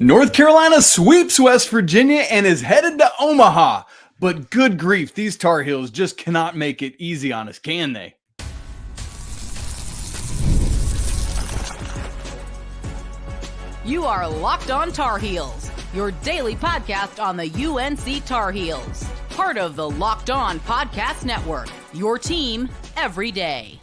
North Carolina sweeps West Virginia and is headed to Omaha. But good grief, these Tar Heels just cannot make it easy on us, can they? You are Locked On Tar Heels, your daily podcast on the UNC Tar Heels. Part of the Locked On Podcast Network, your team every day.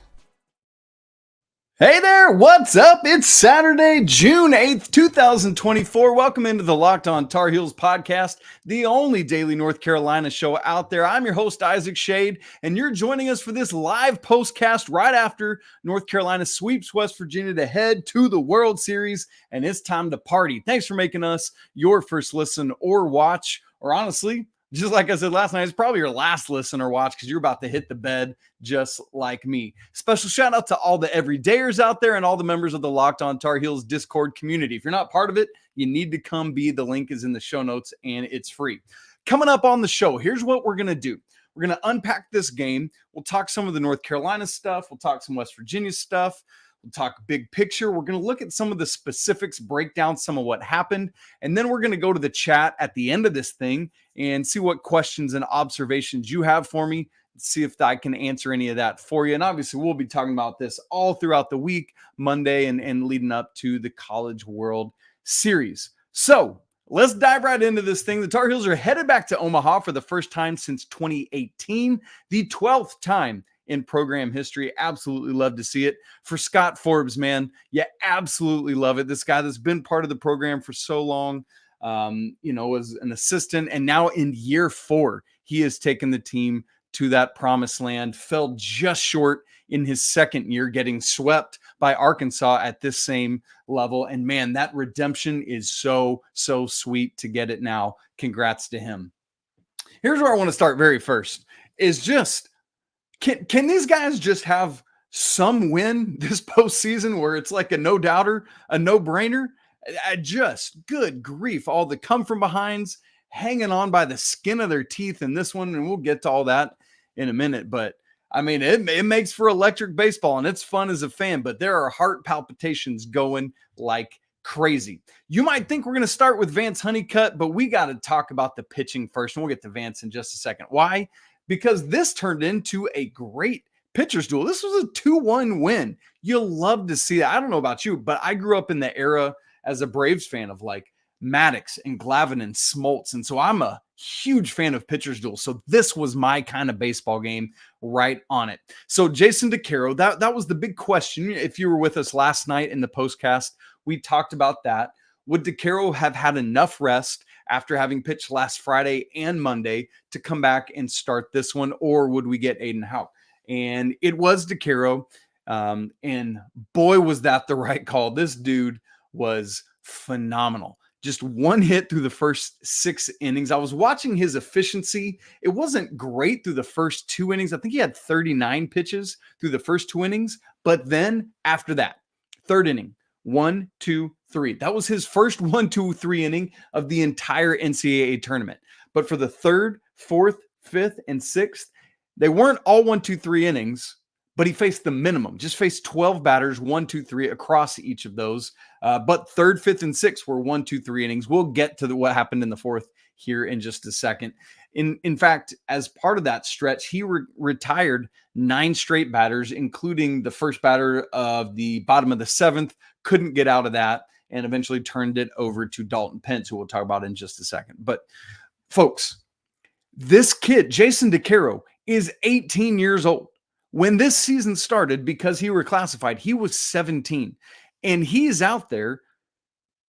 Hey there, what's up? It's Saturday, June 8th, 2024. Welcome into the Locked On Tar Heels podcast, the only daily North Carolina show out there. I'm your host, Isaac Shade, and you're joining us for this live postcast right after North Carolina sweeps West Virginia to head to the World Series, and it's time to party. Thanks for making us your first listen or watch, or honestly, just like I said last night, it's probably your last listen or watch because you're about to hit the bed just like me. Special shout out to all the everydayers out there and all the members of the Locked On Tar Heels Discord community. If you're not part of it, you need to come be. The link is in the show notes and it's free. Coming up on the show, here's what we're going to do. We're going to unpack this game. We'll talk some of the North Carolina stuff. We'll talk some West Virginia stuff. We'll talk big picture. We're going to look at some of the specifics, break down some of what happened, and then we're going to go to the chat at the end of this thing and see what questions and observations you have for me, see if I can answer any of that for you. And obviously, we'll be talking about this all throughout the week, Monday, and leading up to the College World Series. So let's dive right into this thing. The Tar Heels are headed back to Omaha for the first time since 2018, the 12th time in program history. Absolutely love to see it. For Scott Forbes, man, you absolutely love it. This guy that's been part of the program for so long, was an assistant, and now in year 4, he has taken the team to that promised land. Fell just short in his second year, getting swept by Arkansas at this same level. And man, that redemption is so sweet to get it now. Congrats to him. Here's where I want to start very first is just, Can these guys just have some win this postseason where it's like a no-doubter, a no-brainer? Good grief, all the come from behinds, hanging on by the skin of their teeth in this one, and we'll get to all that in a minute. But, I mean, it makes for electric baseball, and it's fun as a fan, but there are heart palpitations going like crazy. You might think we're going to start with Vance Honeycutt, but we got to talk about the pitching first, and we'll get to Vance in just a second. Why? Because this turned into a great pitcher's duel. This was a 2-1 win. You'll love to see that. I don't know about you, but I grew up in the era as a Braves fan of like Maddox and Glavine and Smoltz. And so I'm a huge fan of pitcher's duel. So this was my kind of baseball game right on it. So Jason DeCaro, that was the big question. If you were with us last night in the postcast, we talked about that. Would DeCaro have had enough rest after having pitched last Friday and Monday to come back and start this one, or would we get Aiden Houck? And it was DeCaro, and boy, was that the right call. This dude was phenomenal. Just one hit through the first 6 innings. I was watching his efficiency. It wasn't great through the first 2 innings. I think he had 39 pitches through the first 2 innings, but then after that, 3rd inning, 1, 2, 3. That was his first 1, 2, 3 inning of the entire NCAA tournament. But for the 3rd, 4th, 5th, and 6th, they weren't all 1, 2, 3 innings, but he faced the minimum. Just faced 12 batters, 1, 2, 3 across each of those. But 3rd, 5th, and 6th were 1, 2, 3 innings. We'll get to what happened in the 4th here in just a second. In fact, as part of that stretch, he retired 9 straight batters, including the first batter of the bottom of the 7th. Couldn't get out of that and eventually turned it over to Dalton Pence, who we'll talk about in just a second. But folks, this kid, Jason DeCaro, is 18 years old. When this season started, because he reclassified, he was 17. And he's out there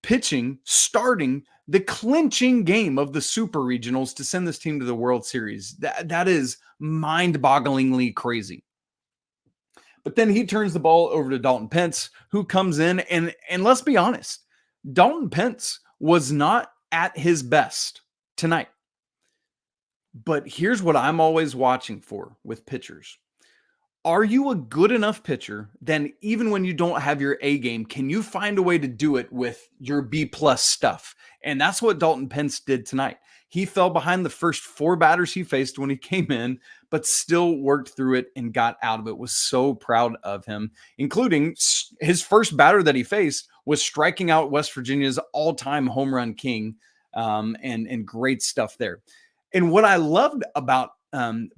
pitching, starting the clinching game of the Super Regionals to send this team to the World Series. That is mind-bogglingly crazy. But then he turns the ball over to Dalton Pence, who comes in, and let's be honest, Dalton Pence was not at his best tonight. But here's what I'm always watching for with pitchers. Are you a good enough pitcher then even when you don't have your A game, can you find a way to do it with your B+ stuff? And that's what Dalton Pence did tonight. He fell behind the first 4 batters he faced when he came in, but still worked through it and got out of it. Was so proud of him, including his first batter that he faced was striking out West Virginia's all-time home run king, and great stuff there. And what I loved about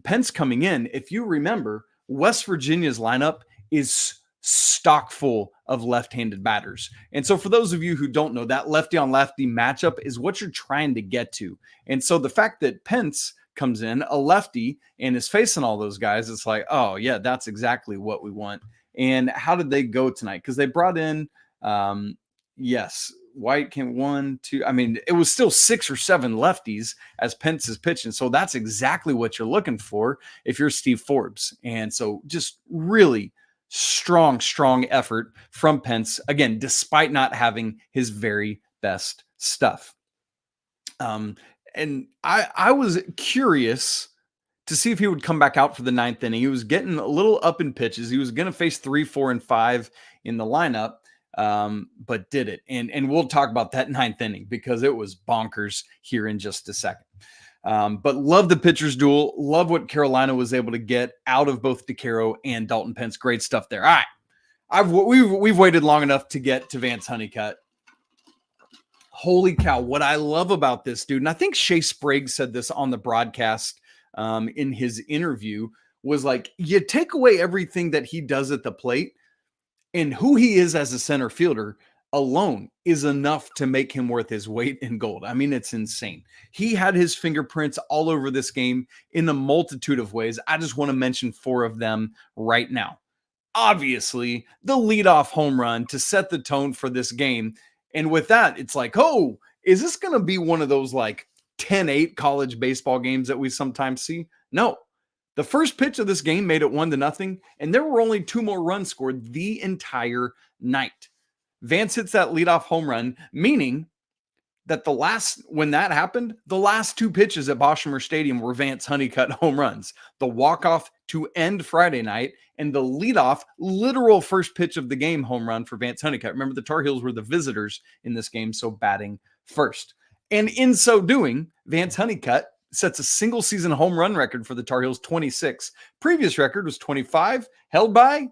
Pence coming in, if you remember, West Virginia's lineup is stock full of left-handed batters. And so for those of you who don't know, that lefty on lefty matchup is what you're trying to get to. And so the fact that Pence comes in, a lefty, and is facing all those guys, it's like, oh yeah, that's exactly what we want. And how did they go tonight? Because they brought in, yes, White came 1, 2. I mean, it was still 6 or 7 lefties as Pence is pitching. So that's exactly what you're looking for if you're Steve Forbes. And so just really strong effort from Pence, again, despite not having his very best stuff. And I was curious to see if he would come back out for the 9th inning. He was getting a little up in pitches. He was going to face 3, 4, and 5 in the lineup, but did it. And we'll talk about that 9th inning because it was bonkers here in just a second. But love the pitcher's duel. Love what Carolina was able to get out of both DeCaro and Dalton Pence. Great stuff there. All right. We've waited long enough to get to Vance Honeycutt. Holy cow. What I love about this dude, and I think Shea Sprague said this on the broadcast in his interview, was like, you take away everything that he does at the plate, and who he is as a center fielder alone is enough to make him worth his weight in gold. I mean, it's insane. He had his fingerprints all over this game in a multitude of ways. I just want to mention 4 of them right now. Obviously, the leadoff home run to set the tone for this game. And with that, it's like, oh, is this going to be one of those like 10-8 college baseball games that we sometimes see? No. The first pitch of this game made it 1-0, and there were only 2 more runs scored the entire night. Vance hits that leadoff home run, meaning that when that happened, the last 2 pitches at Boshamer Stadium were Vance Honeycutt home runs. The walk-off to end Friday night and the leadoff, literal first pitch of the game home run for Vance Honeycutt. Remember, the Tar Heels were the visitors in this game, so batting first. And in so doing, Vance Honeycutt sets a single season home run record for the Tar Heels, 26. Previous record was 25, held by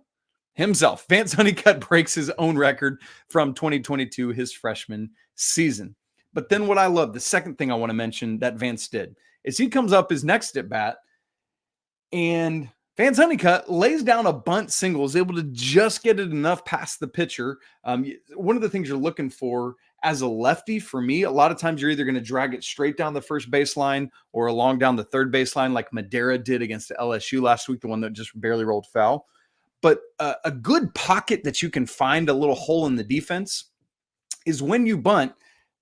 himself. Vance Honeycutt breaks his own record from 2022, his freshman season. But then what I love, the second thing I want to mention that Vance did, is he comes up his next at bat, and Vance Honeycutt lays down a bunt single, is able to just get it enough past the pitcher. One of the things you're looking for as a lefty, for me, a lot of times you're either going to drag it straight down the first baseline or along down the third baseline like Madera did against LSU last week, the one that just barely rolled foul. But a good pocket that you can find a little hole in the defense is when you bunt,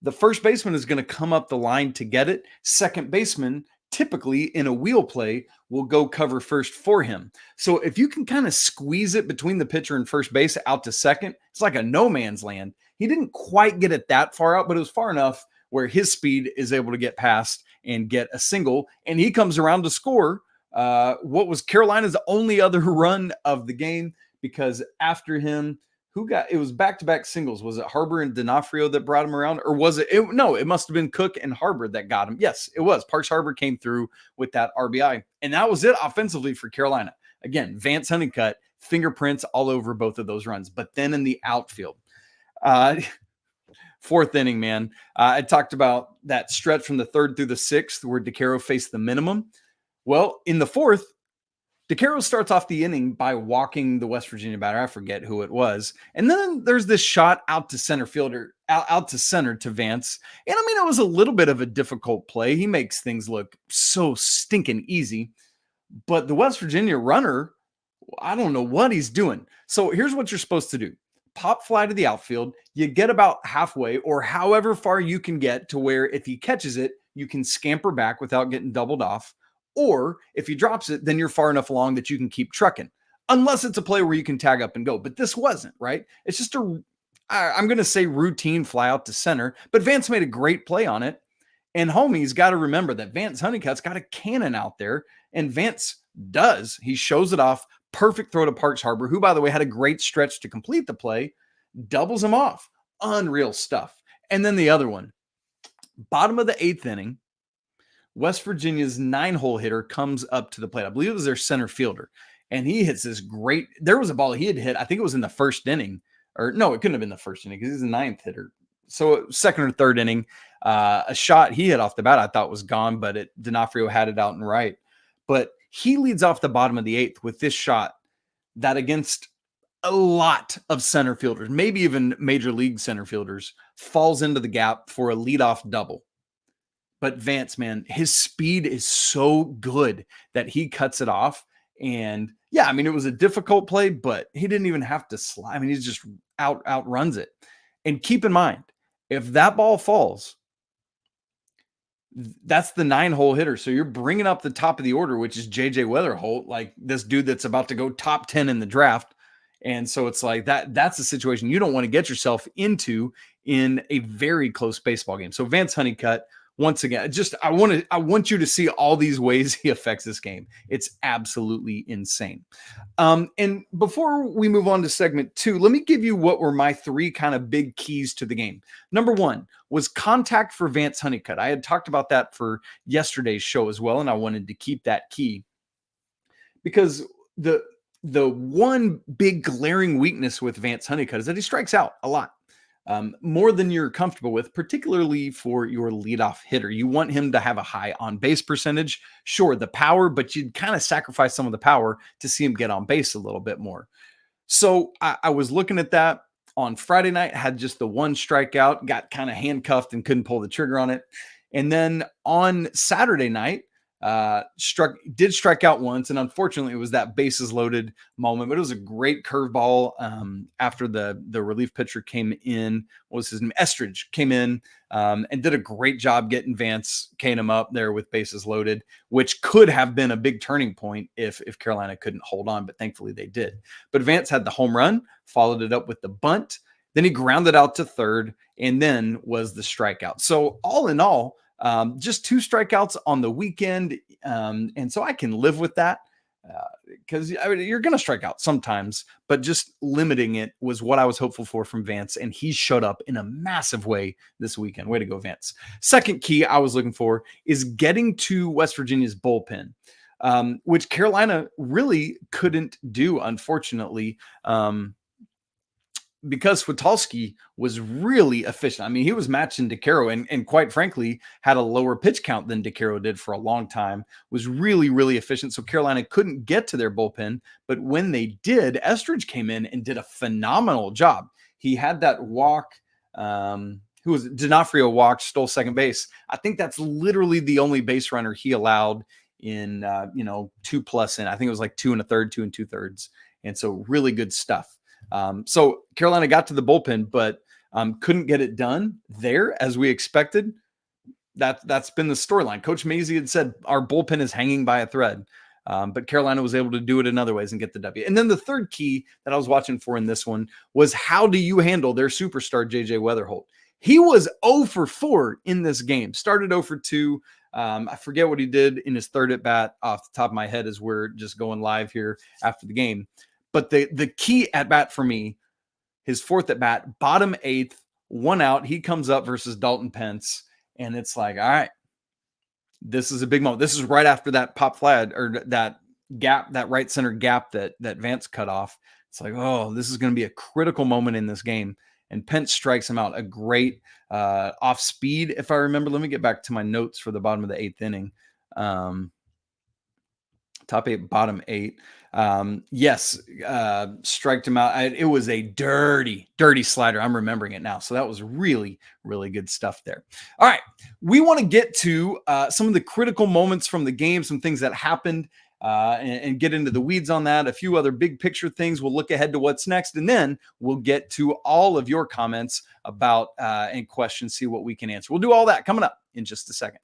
the first baseman is going to come up the line to get it. Second baseman, typically in a wheel play, will go cover first for him. So if you can kind of squeeze it between the pitcher and first base out to second, it's like a no man's land. He didn't quite get it that far out, but it was far enough where his speed is able to get past and get a single. And he comes around to score what was Carolina's only other run of the game, because after him, it was back-to-back singles. Was it Harbor and D'Onofrio that brought him around? Or was it? No, it must have been Cook and Harbor that got him. Yes, it was. Parks Harbor came through with that RBI. And that was it offensively for Carolina. Again, Vance Honeycutt, fingerprints all over both of those runs. But then in the outfield, 4th inning, man. I talked about that stretch from the 3rd through the 6th where DeCaro faced the minimum. Well, in the 4th, DeCaro starts off the inning by walking the West Virginia batter. I forget who it was. And then there's this shot out to center fielder, out to center to Vance. And I mean, it was a little bit of a difficult play. He makes things look so stinking easy. But the West Virginia runner, I don't know what he's doing. So here's what you're supposed to do. Pop fly to the outfield. You get about halfway or however far you can get to where if he catches it, you can scamper back without getting doubled off. Or if he drops it, then you're far enough along that you can keep trucking, unless it's a play where you can tag up and go. But this wasn't, right? It's just I'm going to say routine fly out to center, but Vance made a great play on it. And homie's got to remember that Vance Honeycutt's got a cannon out there, and Vance does. He shows it off. Perfect throw to Parks Harbor, who, by the way, had a great stretch to complete the play, doubles him off. Unreal stuff. And then the other one, bottom of the 8th inning, West Virginia's 9-hole hitter comes up to the plate. I believe it was their center fielder. And he hits this great, there was a ball he had hit, I think it was in the 1st inning, or no, it couldn't have been the first inning because he's the ninth hitter. So second or third inning, a shot he hit off the bat I thought was gone, but D'Onofrio had it out and right. But he leads off the bottom of the eighth with this shot that against a lot of center fielders, maybe even major league center fielders, falls into the gap for a leadoff double. But Vance, man, his speed is so good that he cuts it off. And yeah, I mean, it was a difficult play, but he didn't even have to slide. I mean, he's just outruns it. And keep in mind, if that ball falls, that's the 9-hole hitter. So you're bringing up the top of the order, which is JJ Weatherholt, like this dude that's about to go top 10 in the draft. And so it's like that's a situation you don't want to get yourself into in a very close baseball game. So Vance Honeycutt, once again, I want you to see all these ways he affects this game. It's absolutely insane. And before we move on to segment 2, let me give you what were my 3 kind of big keys to the game. Number 1 was contact for Vance Honeycutt. I had talked about that for yesterday's show as well, and I wanted to keep that key because the one big glaring weakness with Vance Honeycutt is that he strikes out a lot. More than you're comfortable with, particularly for your leadoff hitter. You want him to have a high on base percentage. Sure, the power, but you'd kind of sacrifice some of the power to see him get on base a little bit more. So I was looking at that on Friday night, had just the one strikeout, got kind of handcuffed and couldn't pull the trigger on it. And then on Saturday night, did strike out once, and unfortunately it was that bases loaded moment, but it was a great curveball after the relief pitcher came in. What was his name? Estridge came in and did a great job getting Vance, K'ing him up there with bases loaded, which could have been a big turning point if Carolina couldn't hold on, but thankfully they did. But Vance had the home run, followed it up with the bunt, then he grounded out to third, and then was the strikeout. So all in all, just 2 strikeouts on the weekend. And so I can live with that because you're going to strike out sometimes, but just limiting it was what I was hopeful for from Vance. And he showed up in a massive way this weekend. Way to go, Vance. Second key I was looking for is getting to West Virginia's bullpen, which Carolina really couldn't do, unfortunately. Because Switalski was really efficient. I mean, he was matching DeCaro and quite frankly, had a lower pitch count than DeCaro did for a long time, was really, really efficient. So Carolina couldn't get to their bullpen. But when they did, Estridge came in and did a phenomenal job. He had that walk. Who was it? D'Onofrio walked, stole second base. I think that's literally the only base runner he allowed in, 2+ in. I think it was like 2 1/3, 2 2/3. And so really good stuff. So Carolina got to the bullpen, but couldn't get it done there as we expected. That's been the storyline. Coach Mazey had said our bullpen is hanging by a thread, but Carolina was able to do it in other ways and get the W. And then the third key that I was watching for in this one was how do you handle their superstar, JJ Weatherholt? He was 0 for 4 in this game. Started 0 for 2. I forget what he did in his third at bat off the top of my head as we're just going live here after the game. But the key at bat for me, his fourth at bat, bottom 8th, 1 out. He comes up versus Dalton Pence. And it's like, all right, this is a big moment. This is right after that pop fly or that gap, that right center gap that Vance cut off. It's like, oh, this is going to be a critical moment in this game. And Pence strikes him out. A great off speed, if I remember. Let me get back to my notes for the bottom of the 8th inning. Top 8, bottom 8. Yes, striked him out. It was a dirty slider. I'm remembering it now. So that was really, really good stuff there. All right. We want to get to some of the critical moments from the game, some things that happened, and get into the weeds on that. A few other big picture things. We'll look ahead to what's next, and then we'll get to all of your comments about and questions, see what we can answer. We'll do all that coming up in just a second.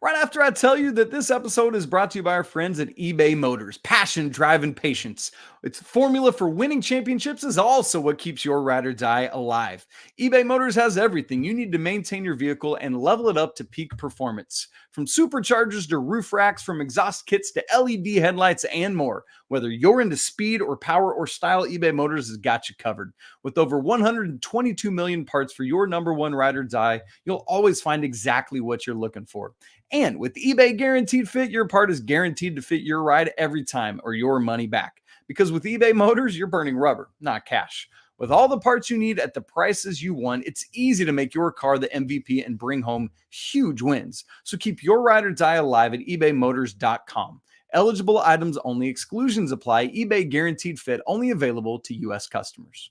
Right after I tell you that this episode is brought to you by our friends at eBay Motors. Passion, drive, and patience. Its formula for winning championships is also what keeps your ride or die alive. eBay Motors has everything you need to maintain your vehicle and level it up to peak performance. From superchargers to roof racks, from exhaust kits to LED headlights and more. Whether you're into speed or power or style, eBay Motors has got you covered. With over 122 million parts for your number one ride or die, you'll always find exactly what you're looking for. And with eBay Guaranteed Fit, your part is guaranteed to fit your ride every time or your money back. Because with eBay Motors, you're burning rubber, not cash. With all the parts you need at the prices you want, it's easy to make your car the MVP and bring home huge wins. So keep your ride or die alive at ebaymotors.com. Eligible items only. Exclusions apply. eBay guaranteed fit. Only available to U.S. customers.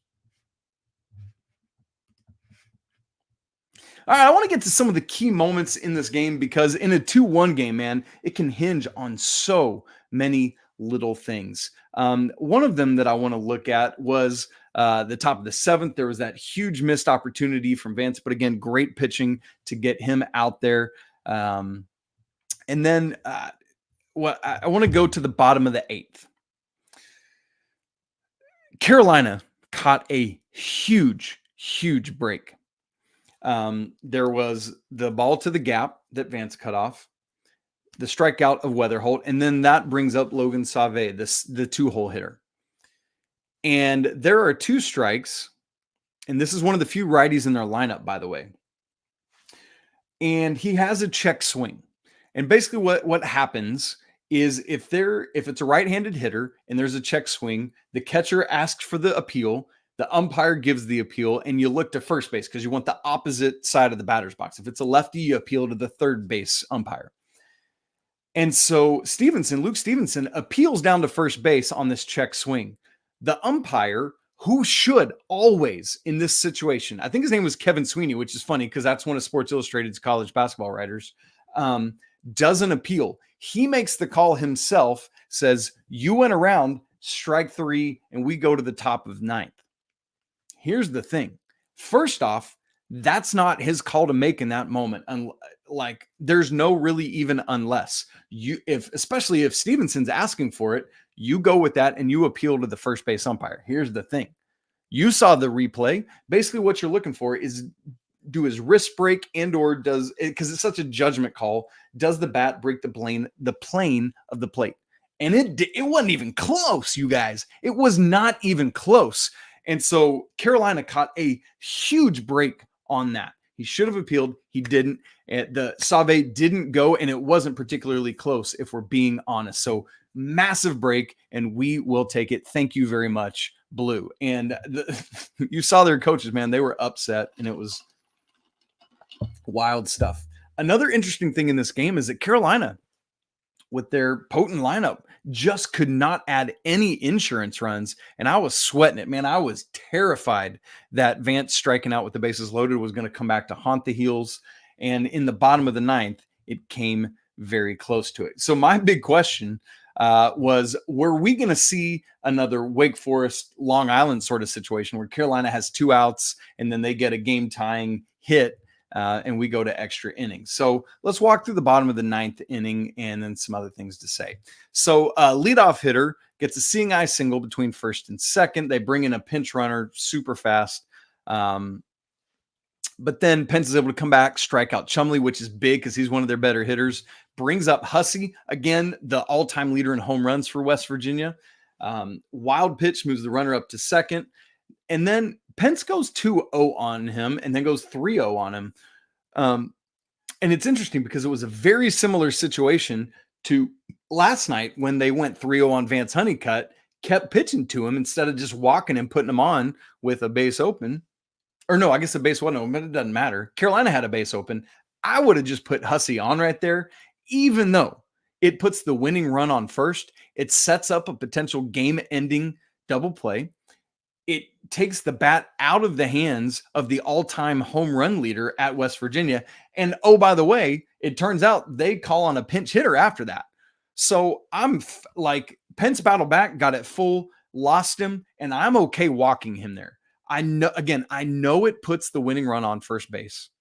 All right, I want to get to some of the key moments in this game because in a 2-1 game, man, it can hinge on so many little things. One of them that I want to look at was the top of the 7th. There was that huge missed opportunity from Vance, but again, great pitching to get him out there. And then I want to go to the bottom of the 8th. Carolina caught a huge break. There was the ball to the gap that Vance cut off, the strikeout of Weatherholt, and then that brings up Logan Sauvé, the 2-hole hitter. And there are 2 strikes, and this is one of the few righties in their lineup, by the way. And he has a check swing. And basically what happens is if it's a right-handed hitter and there's a check swing, the catcher asks for the appeal, the umpire gives the appeal, and you look to first base because you want the opposite side of the batter's box. If it's a lefty, you appeal to the third base umpire. And so Luke Stevenson appeals down to first base on this check swing. The umpire, who should always in this situation, I think his name was Kevin Sweeney, which is funny because that's one of Sports Illustrated's college basketball writers, doesn't appeal. He makes the call himself, says, you went around, strike 3, and we go to the top of 9th. Here's the thing. First off, that's not his call to make in that moment. Like, there's no really even unless. Especially if Stevenson's asking for it, you go with that and you appeal to the first base umpire. Here's the thing. You saw the replay. Basically, what you're looking for is, do his wrist break and/or because it's such a judgment call, does the bat break the plane of the plate? And it wasn't even close, you guys. It was not even close. And so Carolina caught a huge break on that. He should have appealed. He didn't. The Sauvé didn't go, and it wasn't particularly close, if we're being honest. So massive break, and we will take it. Thank you very much, Blue. And you saw their coaches, man. They were upset, and it was wild stuff. Another interesting thing in this game is that Carolina, with their potent lineup, just could not add any insurance runs. And I was sweating it, man. I was terrified that Vance striking out with the bases loaded was going to come back to haunt the Heels. And in the bottom of the 9th, it came very close to it. So my big question was, were we going to see another Wake Forest, Long Island sort of situation where Carolina has 2 outs and then they get a game tying hit and we go to extra innings? So let's walk through the bottom of the 9th inning and then some other things to say. So leadoff hitter gets a seeing eye single between first and second. They bring in a pinch runner super fast. But then Pence is able to come back, strike out Chumley, which is big because he's one of their better hitters. Brings up Hussey, again, the all-time leader in home runs for West Virginia. Wild pitch moves the runner up to second. And then Pence goes 2-0 on him and then goes 3-0 on him. And it's interesting because it was a very similar situation to last night when they went 3-0 on Vance Honeycutt, kept pitching to him instead of just walking and putting him on with a base open. Or no, I guess the base wasn't open, but it doesn't matter. Carolina had a base open. I would have just put Hussey on right there, even though it puts the winning run on first. It sets up a potential game-ending double play. It takes the bat out of the hands of the all-time home run leader at West Virginia. And oh, by the way, it turns out they call on a pinch hitter after that. So I'm like, Pence battled back, got it full, lost him, and I'm okay walking him there. I know it puts the winning run on first base,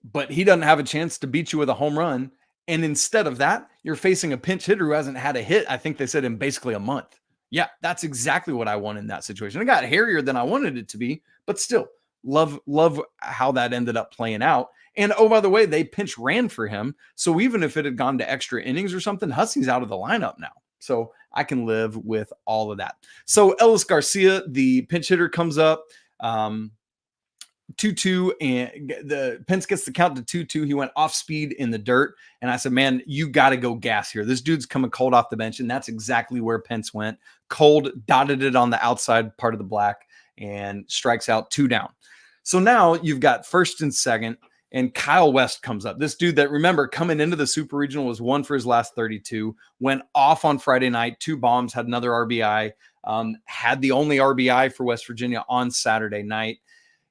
but he doesn't have a chance to beat you with a home run. And instead of that, you're facing a pinch hitter who hasn't had a hit, I think they said, in basically a month. Yeah, that's exactly what I want in that situation. It got hairier than I wanted it to be, but still love how that ended up playing out. And oh, by the way, they pinch ran for him. So even if it had gone to extra innings or something, Hussey's out of the lineup now. So I can live with all of that. So Ellis Garcia, the pinch hitter, comes up. 2-2, and the Pence gets the count to 2-2. He went off speed in the dirt. And I said, man, you got to go gas here. This dude's coming cold off the bench. And that's exactly where Pence went. Cold, dotted it on the outside part of the black, and strikes out 2 down. So now you've got first and second, and Kyle West comes up. This dude that, remember, coming into the Super Regional was 1 for his last 32, went off on Friday night, 2 bombs, had another RBI, had the only RBI for West Virginia on Saturday night.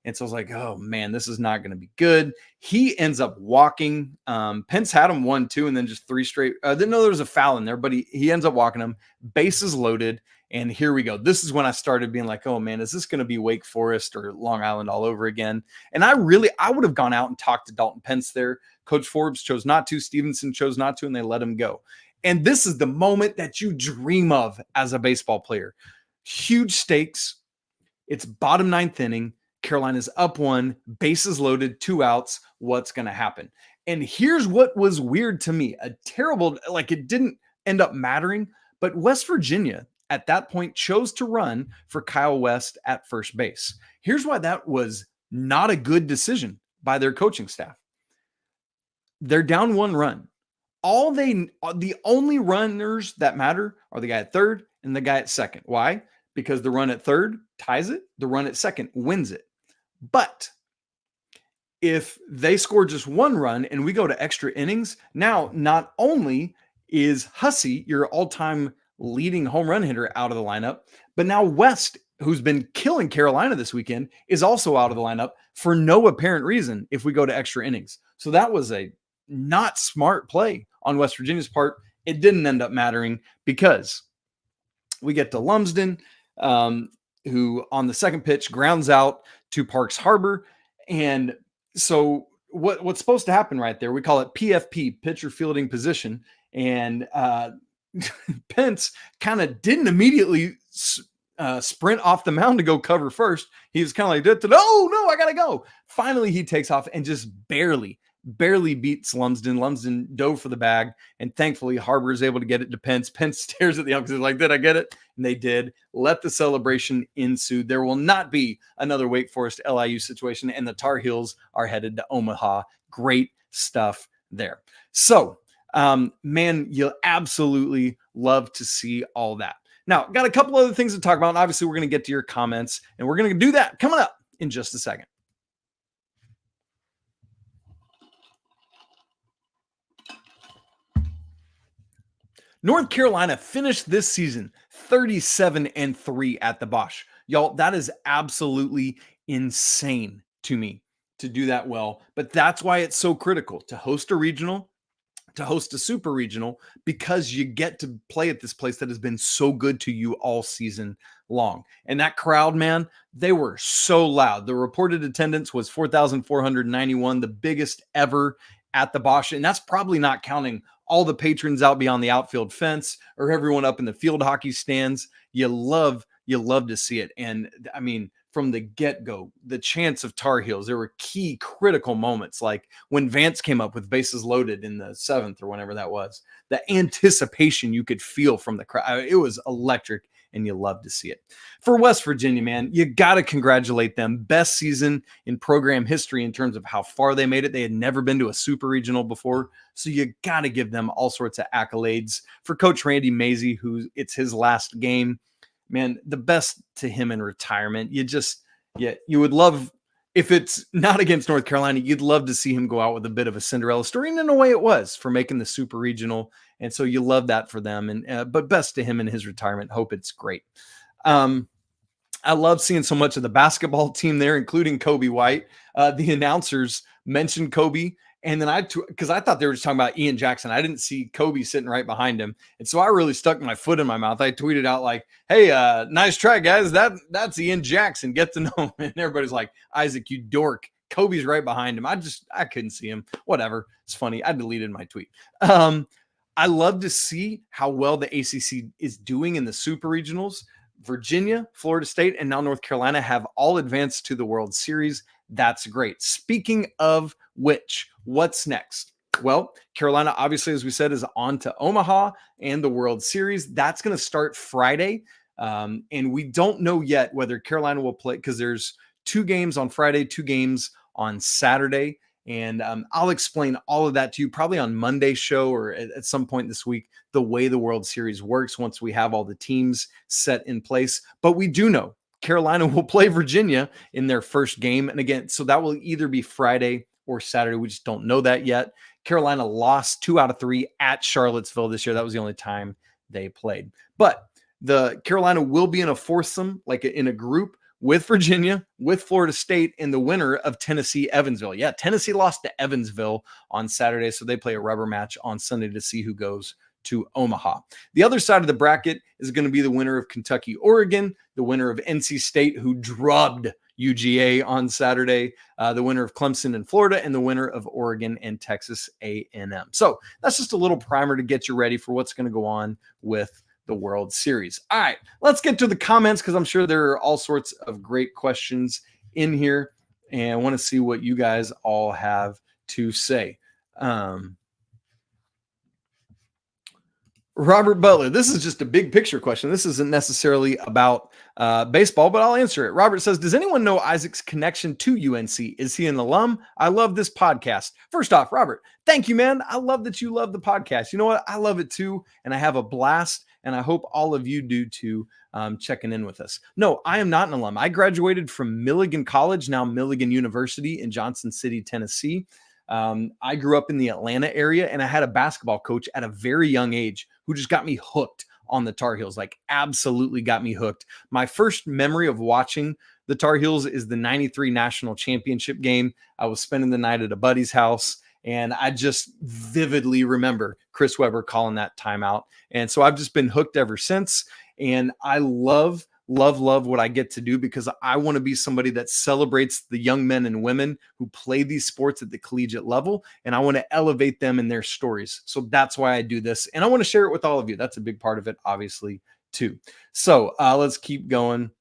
And so I was like, oh, man, this is not going to be good. He ends up walking. Pence had him 1-2, and then just 3 straight. Didn't know there was a foul in there, but he ends up walking him. Bases loaded, and here we go. This is when I started being like, oh, man, is this going to be Wake Forest or Long Island all over again? And I would have gone out and talked to Dalton Pence there. Coach Forbes chose not to. Stevenson chose not to, and they let him go. And this is the moment that you dream of as a baseball player. Huge stakes. It's bottom 9th inning. Carolina's up 1, bases loaded, 2 outs. What's going to happen? And here's what was weird to me. A terrible, like, it didn't end up mattering, but West Virginia at that point chose to run for Kyle West at first base. Here's why that was not a good decision by their coaching staff. They're down 1 run. The only runners that matter are the guy at third and the guy at second. Why? Because the run at third ties it, the run at second wins it. But if they score just 1 run and we go to extra innings, now not only is Hussey your all-time leading home run hitter out of the lineup, but now West, who's been killing Carolina this weekend, is also out of the lineup for no apparent reason if we go to extra innings. So that was a not smart play on West Virginia's part. It didn't end up mattering because we get to Lumsden, who on the second pitch grounds out to Parks Harbor. And so what's supposed to happen right there, we call it PFP, pitcher fielding position. And Pence kind of didn't immediately sprint off the mound to go cover first. He was kind of like, oh, no, I got to go. Finally, he takes off and just barely beats Lumsden. Lumsden dove for the bag, and thankfully Harbor is able to get it to Pence. Pence stares at the umpires like, did I get it? And they did. Let the celebration ensue. There will not be another Wake Forest LIU situation, and the Tar Heels are headed to Omaha. Great stuff there. So, man, you'll absolutely love to see all that. Now, got a couple other things to talk about. Obviously, we're going to get to your comments, and we're going to do that coming up in just a second. North Carolina finished this season 37-3 at the Bosch. Y'all, that is absolutely insane to me to do that well. But that's why it's so critical to host a regional, to host a super regional, because you get to play at this place that has been so good to you all season long. And that crowd, man, they were so loud. The reported attendance was 4,491, the biggest ever at the Bosch. And that's probably not counting all the patrons out beyond the outfield fence or everyone up in the field hockey stands. You love to see it. And I mean, from the get-go, the chants of Tar Heels, there were key critical moments, like when Vance came up with bases loaded in the 7th or whenever that was. The anticipation you could feel from the crowd, it was electric, and you love to see it. For West Virginia, man, you got to congratulate them. Best season in program history in terms of how far they made it. They had never been to a super regional before, so you got to give them all sorts of accolades. For Coach Randy Mazey, who it's his last game, man, the best to him in retirement. You would love, if it's not against North Carolina, you'd love to see him go out with a bit of a Cinderella story. And in a way it was for making the super regional. And so you love that for them. And but best to him in his retirement. Hope it's great. I love seeing so much of the basketball team there, including Kobe White. The announcers mentioned Kobe. And then because I thought they were just talking about Ian Jackson. I didn't see Kobe sitting right behind him. And so I really stuck my foot in my mouth. I tweeted out like, hey, nice try, guys. That's Ian Jackson. Get to know him. And everybody's like, Isaac, you dork. Kobe's right behind him. I couldn't see him. Whatever. It's funny. I deleted my tweet. I love to see how well the ACC is doing in the super regionals. Virginia, Florida State, and now North Carolina have all advanced to the World Series. That's great. Speaking of which, what's next? Well, Carolina, obviously, as we said, is on to Omaha and the World Series. That's going to start Friday. And we don't know yet whether Carolina will play, because there's 2 games on Friday, 2 games on Saturday. And I'll explain all of that to you probably on Monday's show or at some point this week, the way the World Series works once we have all the teams set in place. But we do know Carolina will play Virginia in their first game. And again, so that will either be Friday or Saturday. We just don't know that yet. Carolina lost 2 out of 3 at Charlottesville this year. That was the only time they played. But the Carolina will be in a foursome, like in a group with Virginia, with Florida State, and the winner of Tennessee-Evansville. Yeah, Tennessee lost to Evansville on Saturday, so they play a rubber match on Sunday to see who goes to Omaha. The other side of the bracket is going to be the winner of Kentucky-Oregon, the winner of NC State, who drubbed UGA on Saturday, the winner of Clemson and Florida, and the winner of Oregon and Texas A&M. So that's just a little primer to get you ready for what's going to go on with the World Series. All right, let's get to the comments because I'm sure there are all sorts of great questions in here, and I want to see what you guys all have to say. Robert Butler, this is just a big picture question. This isn't necessarily about baseball, but I'll answer it. Robert says, does anyone know Isaac's connection to UNC? Is he an alum? I love this podcast. First off, Robert, thank you, man. I love that you love the podcast. You know what? I love it too, and I have a blast, and I hope all of you do too, checking in with us. No, I am not an alum. I graduated from Milligan College, now Milligan University in Johnson City, Tennessee. I grew up in the Atlanta area, and I had a basketball coach at a very young age who just got me hooked on the Tar Heels, like absolutely got me hooked. My first memory of watching the Tar Heels is the 93 national championship game. I was spending the night at a buddy's house, and I just vividly remember Chris Webber calling that timeout. And so I've just been hooked ever since. And I love what I get to do because I want to be somebody that celebrates the young men and women who play these sports at the collegiate level. And I want to elevate them in their stories. So that's why I do this. And I want to share it with all of you. That's a big part of it, obviously, too. So let's keep going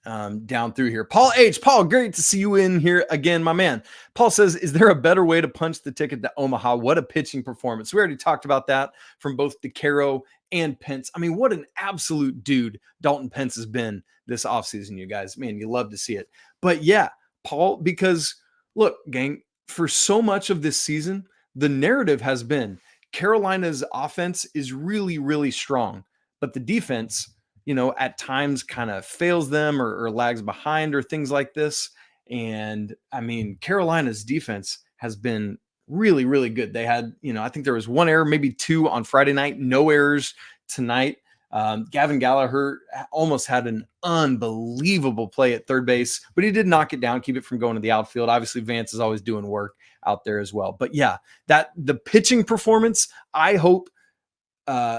down through here. Paul H. Paul, great to see you in here again, my man. Paul says, is there a better way to punch the ticket to Omaha? What a pitching performance. We already talked about that from both DeCaro and Pence. I mean, what an absolute dude Dalton Pence has been this offseason, you guys. Man, you love to see it. But yeah, Paul, because look, gang, for so much of this season, the narrative has been Carolina's offense is really, really strong, but the defense, you know, at times kind of fails them or lags behind or things like this. And I mean, Carolina's defense has been really, really good. They had, you know, I think there was 1 error, maybe 2 on Friday night, no errors tonight. Gavin Gallagher almost had an unbelievable play at third base, but he did knock it down, keep it from going to the outfield. Obviously, Vance is always doing work out there as well. But yeah, that the pitching performance, I hope,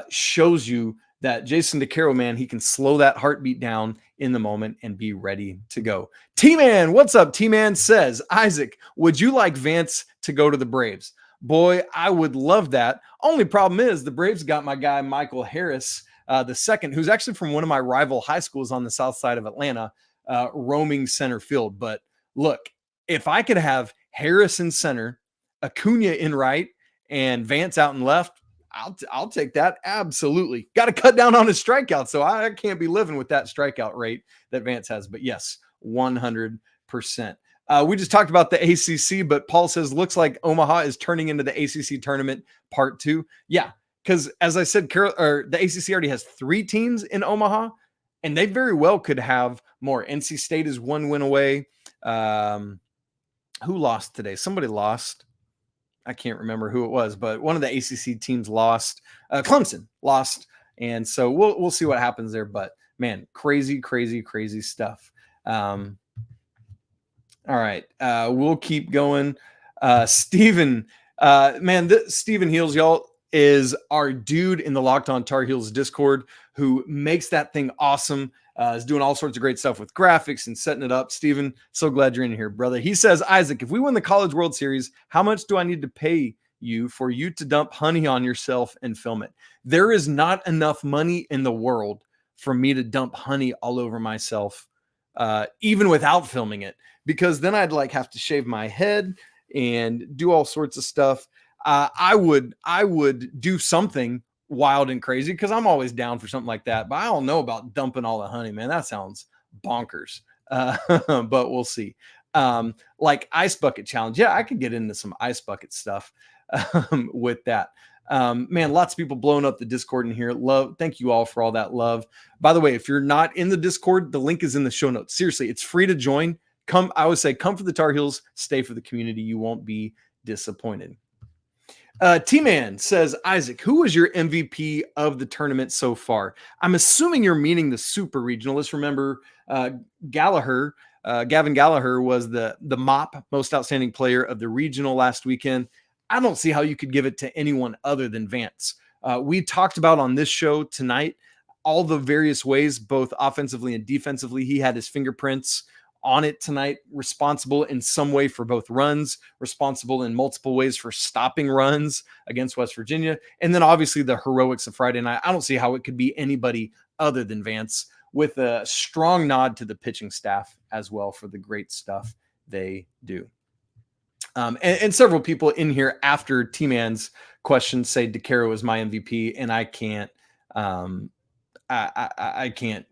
shows you that Jason DeCaro, man, he can slow that heartbeat down in the moment and be ready to go. T-Man, what's up? T-Man says, Isaac, would you like Vance to go to the Braves? Boy, I would love that. Only problem is the Braves got my guy, Michael Harris, the second, who's actually from one of my rival high schools on the south side of Atlanta, roaming center field. But look, if I could have Harris in center, Acuna in right, and Vance out and left, I'll take that. Absolutely. Got to cut down on his strikeouts. So I can't be living with that strikeout rate that Vance has. But yes, 100%. We just talked about the ACC, but Paul says, looks like Omaha is turning into the ACC tournament part 2. Yeah, because as I said, the ACC already has 3 teams in Omaha, and they very well could have more. NC State is 1 win away. Who lost today? Somebody lost. I can't remember who it was, but one of the ACC teams lost. Clemson lost, and so we'll see what happens there. But man, crazy stuff. All right, we'll keep going. Steven, Steven Heels, y'all, is our dude in the Locked On Tar Heels Discord who makes that thing awesome. Is doing all sorts of great stuff with graphics and setting it up. Steven, so glad you're in here, brother. He says, Isaac, if we win the College World Series, how much do I need to pay you for you to dump honey on yourself and film it? There is not enough money in the world for me to dump honey all over myself, even without filming it, because then I'd have to shave my head and do all sorts of stuff. I would do something wild and crazy because I'm always down for something like that, but I don't know about dumping all the honey, man. That sounds bonkers. but we'll see. Like ice bucket challenge. Yeah, I could get into some ice bucket stuff with that. Man, lots of people blowing up the Discord in here. Thank you all for all that love. By the way, if you're not in the Discord, the link is in the show notes. Seriously, it's free to join. I always say, come for the Tar Heels, stay for the community. You won't be disappointed. T-Man says, Isaac, who was your MVP of the tournament so far? I'm assuming you're meaning the super regional. Let's remember Gavin Gallagher was the MOP, most outstanding player of the regional last weekend. I don't see how you could give it to anyone other than Vance. We talked about on this show tonight all the various ways, both offensively and defensively, he had his fingerprints on it tonight, responsible in some way for both runs, responsible in multiple ways for stopping runs against West Virginia. And then obviously the heroics of Friday night. I don't see how it could be anybody other than Vance, with a strong nod to the pitching staff as well for the great stuff they do. And several people in here after T-Man's question say DeCaro is my MVP, and I can't, I can't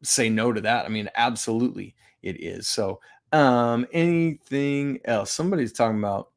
say no to that. I mean, absolutely it is. So anything else? Somebody's talking about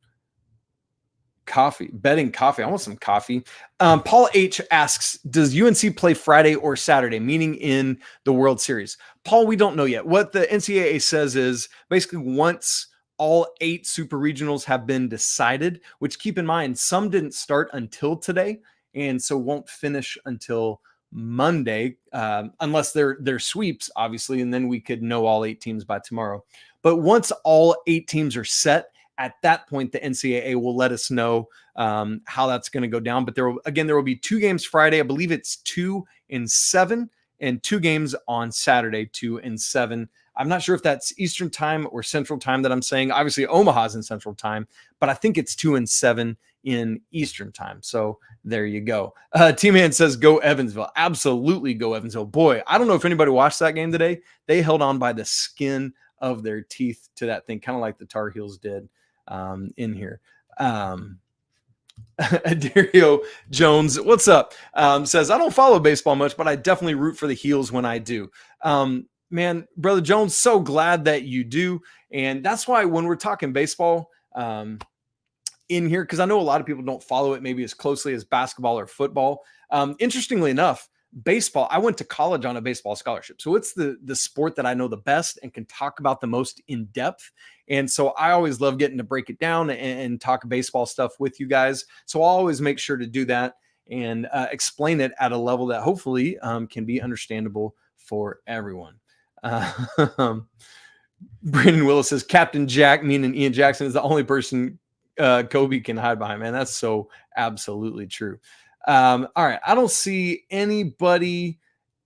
coffee, betting coffee. I want some coffee. Paul H asks, does UNC play Friday or Saturday, meaning in the World Series? Paul, we don't know yet. What the NCAA says is basically once all 8 super regionals have been decided, which keep in mind, some didn't start until today, and so won't finish until Monday, unless they're sweeps, obviously, and then we could know all 8 teams by tomorrow. But once all 8 teams are set, at that point, the NCAA will let us know how that's going to go down. But there will be 2 games Friday. I believe it's 2 and 7, and 2 games on Saturday, 2 and 7. I'm not sure if that's Eastern time or Central time that I'm saying. Obviously, Omaha's in Central time, but I think it's 2 and 7 in Eastern time. So there you go. T-Man says, go Evansville. Absolutely go Evansville. Boy, I don't know if anybody watched that game today. They held on by the skin of their teeth to that thing, kind of like the Tar Heels did in here. Dario Jones, what's up? Says, I don't follow baseball much, but I definitely root for the Heels when I do. Man, Brother Jones, so glad that you do. And that's why when we're talking baseball in here, because I know a lot of people don't follow it maybe as closely as basketball or football. Interestingly enough, baseball, I went to college on a baseball scholarship. So it's the sport that I know the best and can talk about the most in depth. And so I always love getting to break it down and talk baseball stuff with you guys. So I'll always make sure to do that and explain it at a level that hopefully can be understandable for everyone. Brandon Willis says, Captain Jack, meaning Ian Jackson, is the only person Kobe can hide behind. Man, that's so absolutely true. All right. I don't see anybody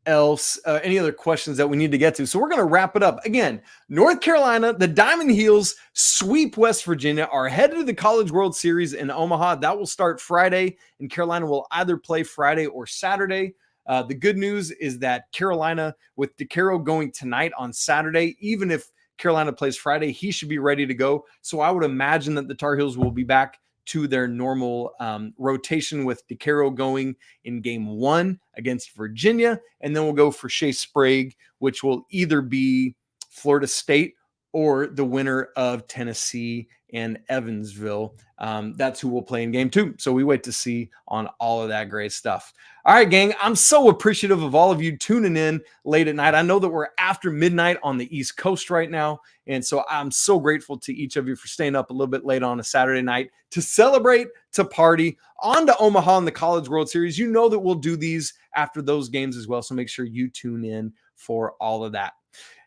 else, any other questions that we need to get to. So we're going to wrap it up. Again, North Carolina, the Diamond Heels sweep West Virginia, are headed to the College World Series in Omaha. That will start Friday, and Carolina will either play Friday or Saturday. The good news is that Carolina, with DeCaro going tonight on Saturday, even if Carolina plays Friday, he should be ready to go. So I would imagine that the Tar Heels will be back to their normal rotation, with DeCaro going in game 1 against Virginia. And then we'll go for Shea Sprague, which will either be Florida State or the winner of Tennessee and Evansville. That's who will play in game 2. So we wait to see on all of that great stuff. All right, gang, I'm so appreciative of all of you tuning in late at night. I know that we're after midnight on the East Coast right now. And so I'm so grateful to each of you for staying up a little bit late on a Saturday night to celebrate, to party, on to Omaha in the College World Series. You know that we'll do these after those games as well. So make sure you tune in for all of that.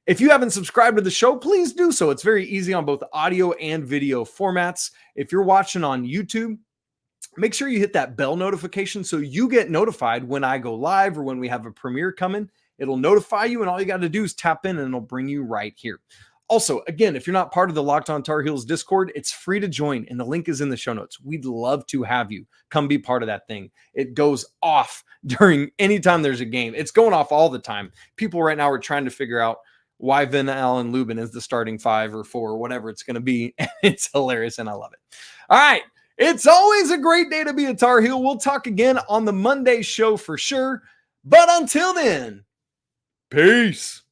If you haven't subscribed to the show, please do so. It's very easy on both audio and video formats. If you're watching on YouTube, make sure you hit that bell notification so you get notified when I go live or when we have a premiere coming. It'll notify you, and all you got to do is tap in and it'll bring you right here. Also, again, if you're not part of the Locked On Tar Heels Discord, it's free to join, and the link is in the show notes. We'd love to have you come be part of that thing. It goes off during any time there's a game. It's going off all the time. People right now are trying to figure out why Vin Allen Lubin is the starting 5 or 4 or whatever it's going to be. It's hilarious, and I love it. All right. It's always a great day to be a Tar Heel. We'll talk again on the Monday show for sure. But until then, peace.